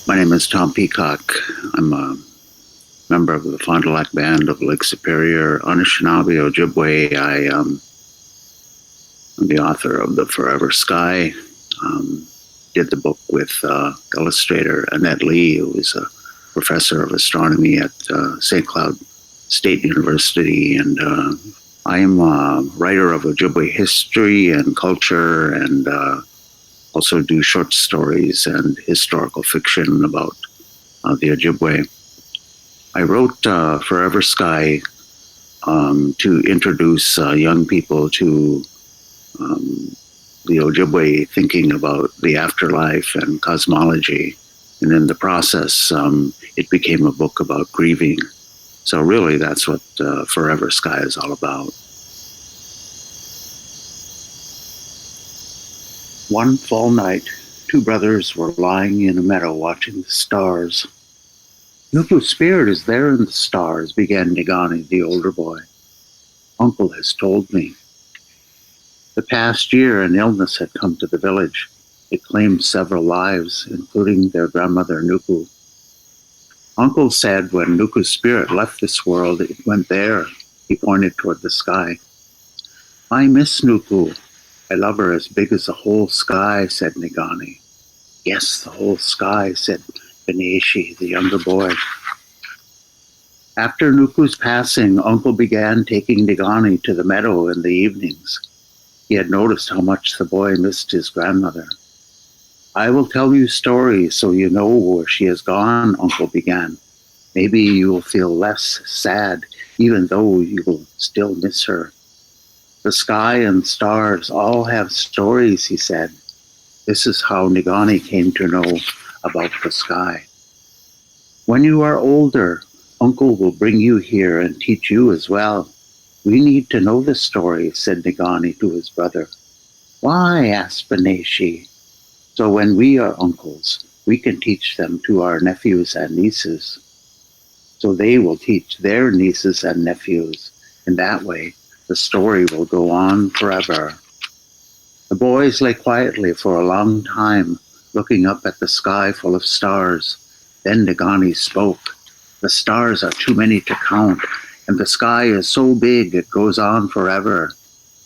My name is Tom Peacock. I'm a member of the Fond du Lac Band of Lake Superior, Anishinaabe, Ojibwe. I'm the author of The Forever Sky. Um, did the book with illustrator Annette Lee, who is a professor of astronomy at St. Cloud State University. And I am a writer of Ojibwe history and culture, and also do short stories and historical fiction about the Ojibwe. I wrote Forever Sky to introduce young people to the Ojibwe thinking about the afterlife and cosmology. And in the process, it became a book about grieving. So really, that's what Forever Sky is all about. One fall night, two brothers were lying in a meadow watching the stars. Nuku's spirit is there in the stars, began Nigani, the older boy. Uncle has told me. The past year, an illness had come to the village. It claimed several lives, including their grandmother, Nuku. Uncle said when Nuku's spirit left this world, it went there. He pointed toward the sky. I miss Nuku. I love her as big as the whole sky, said Nigani. Yes, the whole sky, said Beneshi, the younger boy. After Nuku's passing, Uncle began taking Nigani to the meadow in the evenings. He had noticed how much the boy missed his grandmother. I will tell you stories so you know where she has gone, Uncle began. Maybe you will feel less sad, even though you will still miss her. The sky and stars all have stories, he said. This is how Nigani came to know about the sky. When you are older, Uncle will bring you here and teach you as well. We need to know the story, said Nigani to his brother. Why? Asked Beneshi. So when we are uncles, we can teach them to our nephews and nieces. So they will teach their nieces and nephews. In that way, the story will go on forever. The boys lay quietly for a long time, looking up at the sky full of stars. Then Nigani spoke. The stars are too many to count, and the sky is so big it goes on forever.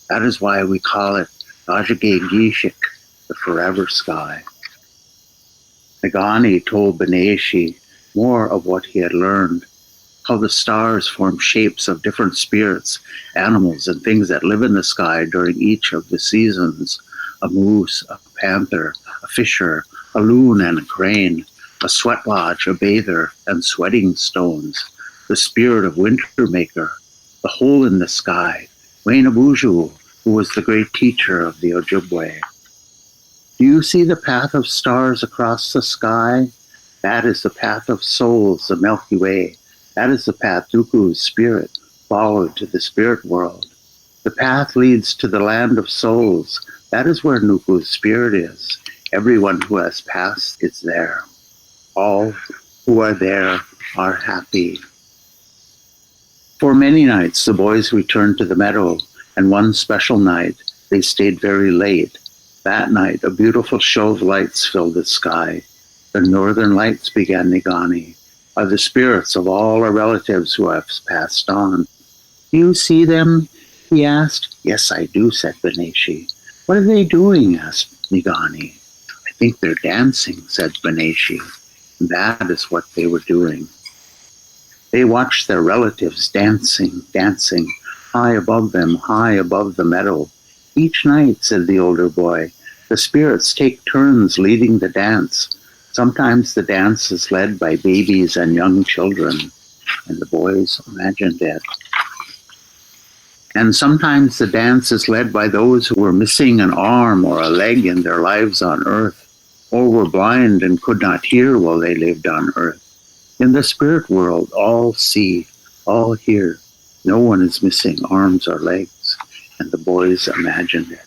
That is why we call it Gajage Gishik, the forever sky. Nigani told Beneshi more of what he had learned, how the stars form shapes of different spirits, animals, and things that live in the sky during each of the seasons. A moose, a panther, a fisher, a loon and a crane, a sweat lodge, a bather, and sweating stones, the spirit of winter maker, the hole in the sky, Wainabuju, who was the great teacher of the Ojibwe. Do you see the path of stars across the sky? That is the path of souls, the Milky Way. That is the path Nuku's spirit followed to the spirit world. The path leads to the land of souls. That is where Nuku's spirit is. Everyone who has passed is there. All who are there are happy. For many nights, the boys returned to the meadow, and one special night, they stayed very late. That night, a beautiful show of lights filled the sky. The northern lights, began Nigani, are the spirits of all our relatives who have passed on. Do you see them? He asked. Yes, I do, said Beneshi. What are they doing? Asked Nigani. I think they're dancing, said Beneshi. That is what they were doing. They watched their relatives dancing, high above them, high above the meadow. Each night, said the older boy, the spirits take turns leading the dance. Sometimes the dance is led by babies and young children, and the boys imagined it. And sometimes the dance is led by those who were missing an arm or a leg in their lives on earth, or were blind and could not hear while they lived on earth. In the spirit world, all see, all hear. No one is missing arms or legs, and the boys imagined it.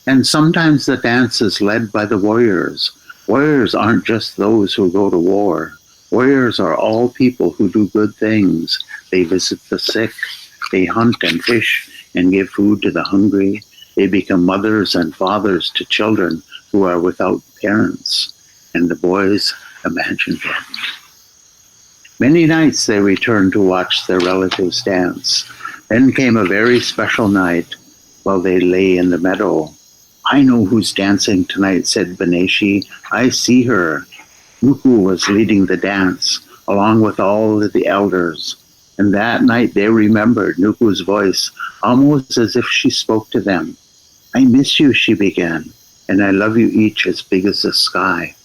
And sometimes the dance is led by the warriors. Warriors aren't just those who go to war. Warriors are all people who do good things. They visit the sick. They hunt and fish and give food to the hungry. They become mothers and fathers to children who are without parents. And the boys Imagine that. Many nights they returned to watch their relatives dance. Then came a very special night while they lay in the meadow. I know who's dancing tonight, said Beneshi. I see her. Nuku was leading the dance, along with all of the elders. And that night they remembered Nuku's voice, almost as if she spoke to them. I miss you, she began, and I love you each as big as the sky.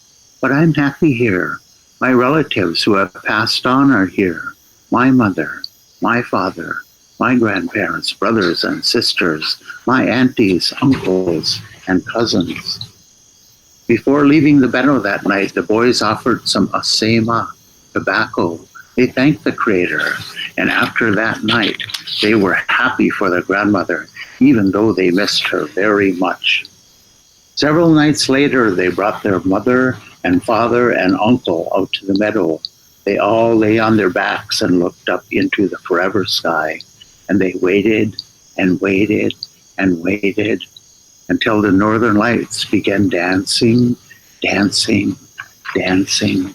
But I'm happy here. My relatives who have passed on are here. My mother, my father, my grandparents, brothers and sisters, my aunties, uncles, and cousins. Before leaving the meadow that night, the boys offered some asema, tobacco. They thanked the Creator, and after that night, they were happy for their grandmother, even though they missed her very much. Several nights later, they brought their mother and father and uncle out to the meadow. They all lay on their backs and looked up into the forever sky, and they waited and waited and waited until the northern lights began dancing, dancing, dancing.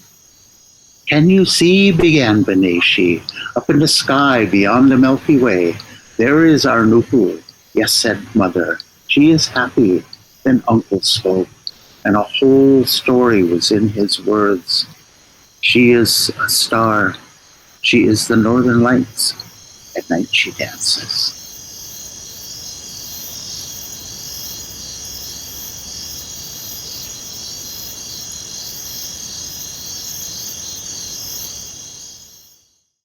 Can you see, began Beneshi, up in the sky beyond the Milky Way? There is our Nuku. Yes, said Mother. She is happy. Then Uncle spoke, and a whole story was in his words. She is a star. She is the northern lights. At night she dances.